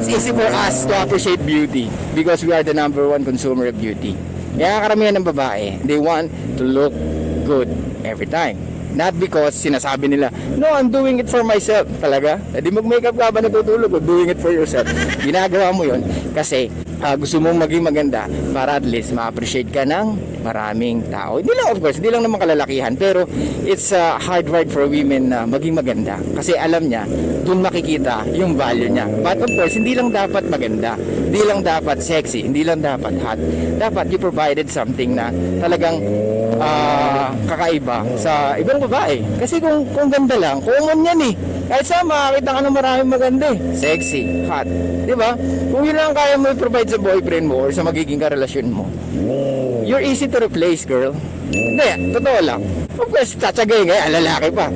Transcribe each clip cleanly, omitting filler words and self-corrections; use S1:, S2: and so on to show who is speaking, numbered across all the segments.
S1: easy for us to appreciate beauty because we are the number one consumer of beauty. Kaya karamihan ng babae, they want to look good every time. Not because sinasabi nila, no, I'm doing it for myself. Talaga? Di mag-makeup ka ba natutulog o doing it for yourself? Ginagawa mo yon kasi gusto mong maging maganda para at least ma-appreciate ka ng maraming tao. Hindi lang, of course, hindi lang naman kalalakihan, pero it's hard work for women na maging maganda. Kasi alam niya, dun makikita yung value niya. But of course, hindi lang dapat maganda, hindi lang dapat sexy, hindi lang dapat hot. Dapat you provided something na talagang kakaiba sa ibang babae. Kasi kung ganda lang, common yan eh. Kahit saan makakita ka ng maraming maganda eh. Sexy, hot. Diba? Kung yun lang kaya mo i-provide sa boyfriend mo or sa magiging karelasyon mo, you're easy to replace, girl. Hindi, totoo lang. Of course, tsatsagayin ka, lalaki pa.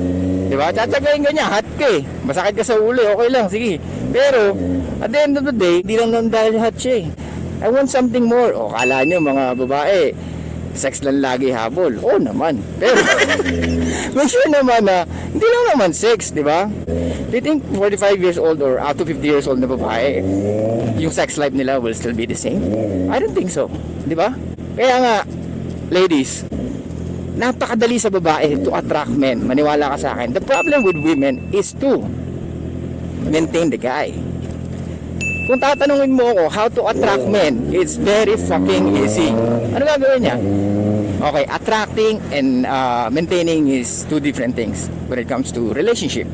S1: Diba? Tsatsagayin ka niya, hot ka eh. Masakit ka sa ulo, okay lang, sige. Pero, at the end of the day, hindi lang naman dahil hot siya eh. I want something more. O, kala nyo mga babae, sex lang lagi habol. Oo naman. Pero, make sure naman na, hindi lang naman sex, di ba? Do you think 45 years old or up to 50 years old na babae, yung sex life nila will still be the same? I don't think so. Di ba? Kaya nga, ladies, napakadali sa babae to attract men. Maniwala ka sa akin. The problem with women is to maintain the guy. Kung tatanungin mo ako how to attract men, it's very fucking easy. Ano gagawin niya? Okay, attracting and maintaining is two different things when it comes to relationship.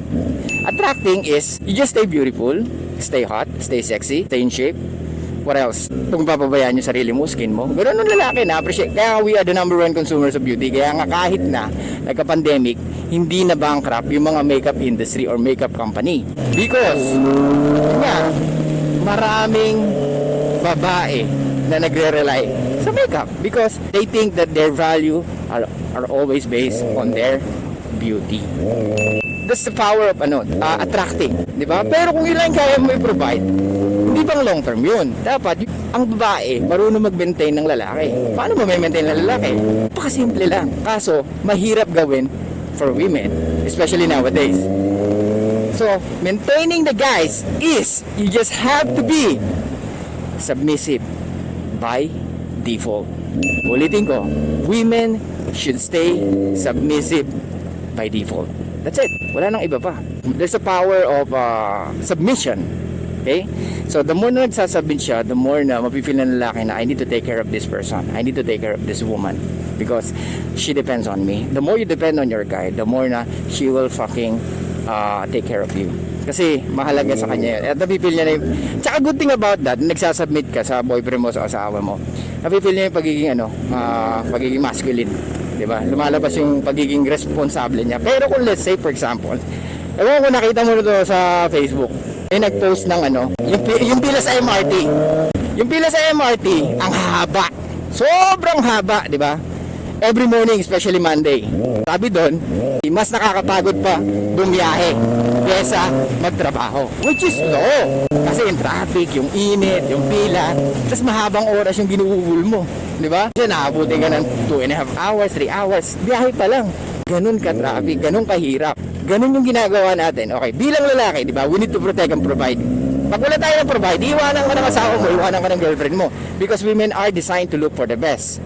S1: Attracting is you just stay beautiful, stay hot, stay sexy, stay in shape. What else? Kung papabayaan yung sarili mo, skin mo. Ganoon ng lalaki na appreciate. Kaya we are the number one consumers of beauty. Kaya nga kahit na nagka-pandemic, hindi na bankrupt yung mga makeup industry or makeup company. Because nga, maraming babae na nagre-rely sa makeup because they think that their value are always based on their beauty. That's the power of attracting, di ba? Pero kung ilan kaya mo i-provide, hindi bang long term yun? Dapat ang babae marunong mag-maintain ng lalaki. Paano mo may-maintain ng lalaki? Pakasimple lang. Kaso, mahirap gawin for women, especially nowadays. So, maintaining the guys is you just have to be submissive by default. Ulitin ko, women should stay submissive by default. That's it. Wala nang iba pa. There's a power of submission. Okay? So, the more na nagsasubmit siya, the more na mapipil ng lalaki na I need to take care of this person. I need to take care of this woman. Because she depends on me. The more you depend on your guy, the more na she will fucking take care of you. Kasi mahalaga sa kanya yun. At napipil niya na yung... Tsaka good thing about that, nagsasubmit ka sa boyfriend mo, sa asawa mo. Napipil niya yung pagiging masculine. Diba? Lumalabas yung pagiging responsable niya. Pero kung let's say, for example, ewan ko nakita mo ito sa Facebook, may nag-post ng yung pila sa MRT. Yung pila sa MRT, ang haba. Sobrang haba, di ba? Every morning, especially Monday. Sabi doon, mas nakakapagod pa bumiyahe kesa magtrabaho. Which is no. Kasi yung traffic, yung init, yung pila, tapos mahabang oras yung ginuugol mo. Di ba? Kasi nakabuti ka ng 2.5 hours, 3 hours. Biyahe pa lang. Ganun ka traffic, ganun kahirap. Ganun yung ginagawa natin. Okay, bilang lalaki, di ba? We need to protect and provide. Pag wala tayo ng provide, iwanan ka ng asawa mo, iwanan ka ng girlfriend mo. Because women are designed to look for the best.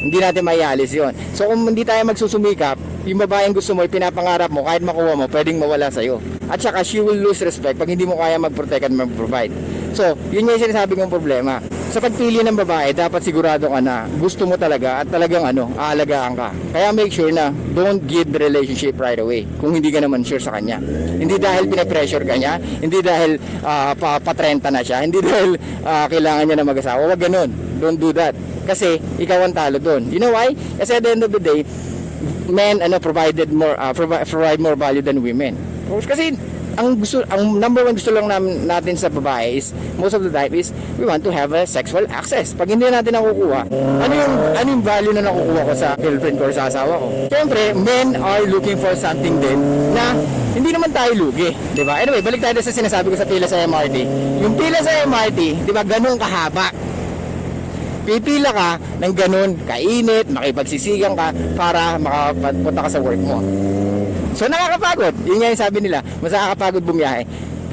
S1: Hindi natin maialis yon. So kung hindi tayo magsusumikap, yung babaeng gusto mo, pinapangarap mo, kahit makuha mo, pwedeng mawala sa'yo. At saka she will lose respect pag hindi mo kaya mag-protect and mag-provide. So, yun yung sinasabi kong problema. Sa pagpili ng babae, dapat sigurado ka na gusto mo talaga at talagang aalagaan ka. Kaya make sure na don't give the relationship right away kung hindi ka naman sure sa kanya. Hindi dahil pinapressure ka niya, hindi dahil pa-30 na siya, hindi dahil kailangan niya na mag-asawa. Wag ganun. Don't do that. Kasi ikaw ang talo doon. You know why? Kasi at the end of the day, men provide more value than women. Kasi ang number one gusto lang natin sa babae is most of the time is we want to have a sexual access. Pag hindi natin nakukuha, ano yung value na nakukuha ko sa girlfriend ko or sa asawa ko? Siyempre, men are looking for something din na hindi naman tayo lugi, di ba? Anyway, balik tayo sa sinasabi ko sa pila sa MRT. Yung pila sa MRT, di ba, ganun kahaba. Pipila ka ng ganun, kainit, makipagsisigang ka para makapunta ka sa work mo. So nakakapagod. Yun nga yung sabi nila, mas nakakapagod bumiyahe.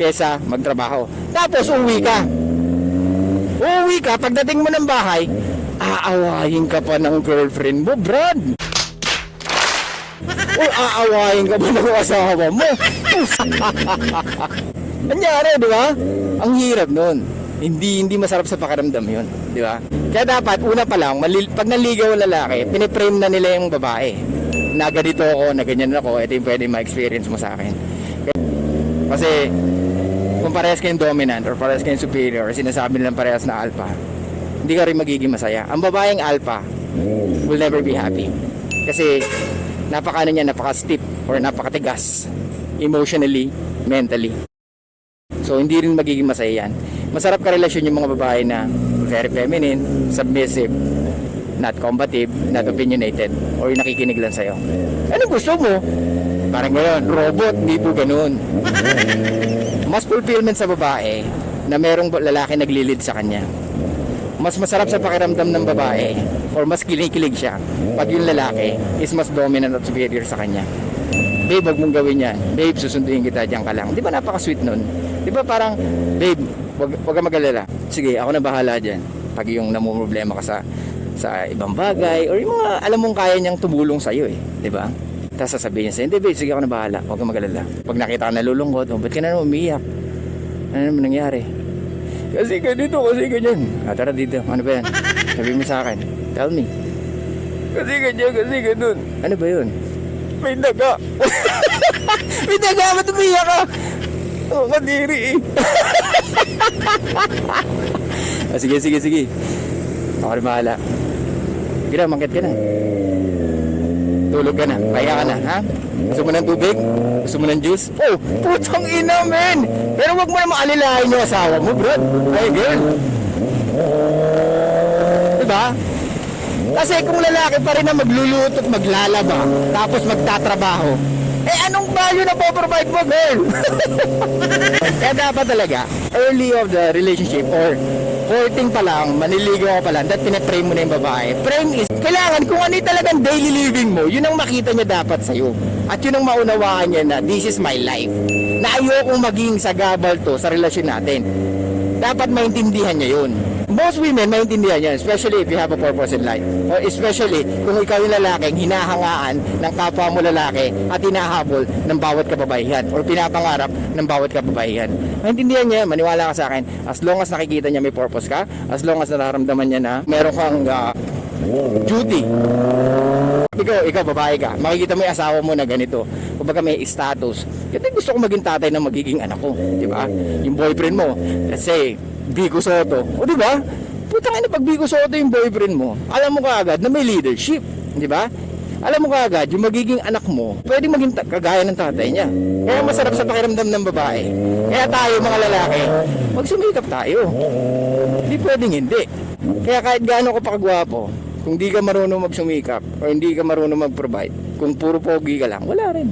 S1: kesa magtrabaho. Tapos uuwi ka, pagdating mo ng bahay, aawahin ka pa ng girlfriend mo, Brad. O aawahin ka pa ng asawa mo. Nangyari, di ba? Ang hirap nun. Hindi masarap sa pakiramdam yun, di ba? Kaya dapat, una pa lang, pag naligaw ang lalaki, piniprame na nila yung babae. Na ganito ako, na ganyan ako, ito yung pwede ma-experience mo sa akin. Kasi, kung parehas kayong dominant or parehas kayong superior, sinasabi nilang parehas na alpha, hindi ka rin magiging masaya. Ang babaeng alpha will never be happy. Kasi, napaka-stiff or napakatigas emotionally, mentally. So, hindi rin magiging masaya yan. Masarap ka relasyon yung mga babae na very feminine, submissive, not combative, not opinionated, or yung nakikinig lang sa'yo. Ano gusto mo? Parang gano'n, robot, hindi po gano'n. Mas fulfillment sa babae na merong lalaki naglilid sa kanya. Mas masarap sa pakiramdam ng babae or mas kinikilig siya pag yung lalaki is mas dominant at superior sa kanya. Babe, wag mong gawin yan. Babe, susunduin kita, diyan ka lang. Di ba napaka-sweet nun? Di ba parang, babe, wag ka mag-alala. Sige, ako na bahala dyan. Pag yung namumroblema ka sa ibang bagay or yung mga alam mong kaya niyang tumulong sa'yo eh. Di ba? Tapos sasabihin niya sa'yo, hindi babe, sige ako na bahala. Wag ka mag-alala. Pag nakita ka nalulungkot, ba't ka na naman umiiyak? Ano naman nangyari? Kasi ganito, kasi ganyan. Tara dito, ano ba yan? Sabi mo sa akin, tell me. Kasi ganyan, kasi ganun. Ano ba yun? May daga. May daga, ba't umiiyak ka? Oo, kadiri eh. Sige. Ako rin bahala. Gira, mangkit ka na. Tulog ka na, pahinga ka na, ha? Gusto mo ng tubig? Gusto mo ng juice? Oh, putang ina, men! Pero wag mo na maalilahin yung asawa mo, bro. Hey, girl. Diba? Kasi kung lalaki pa rin na magluluto at maglalaba, tapos magtatrabaho, eh anong value na po-provide mo, girl? Kaya dapat talaga, early of the relationship or courting pa lang, maniligaw ka pa lang, that pinaprame mo na yung babae. Frame is, kailangan kung ano yung talagang daily living mo, yun ang makita niya dapat sa'yo. At yun ang maunawaan niya na this is my life. Na ayokong maging sagabal to sa relasyon natin. Dapat maintindihan niya yun. Most women maintindihan yan, especially if you have a purpose in life. Or especially kung ikaw yung lalaking hinahangaan ng kapwa mo lalaki at hinahabol ng bawat kababaihan or pinapangarap ng bawat kababaihan. Maintindihan niya, maniwala ka sa akin, as long as nakikita niya may purpose ka, as long as nararamdaman niya na meron kang duty. Ikaw babae ka, makikita mo yung asawa mo na ganito, kumbaga may status. Kasi gusto ko maging tatay ng magiging anak ko, di ba? Yung boyfriend mo, let's say, Vico Soto. O di ba? Putang ina, pag Vico Soto yung boyfriend mo, alam mo kaagad na may leadership, di ba? Alam mo kaagad yung magiging anak mo, pwedeng maging kagaya ng tatay niya. Kaya masarap sa pakiramdam ng babae. Kaya tayo mga lalaki, magsumikap tayo. Hindi pwedeng hindi. Kaya kahit gaano ka pa kagwapo, kung di ka marunong magsumikap o hindi ka marunong mag-provide, kung puro pogi ka lang, wala rin.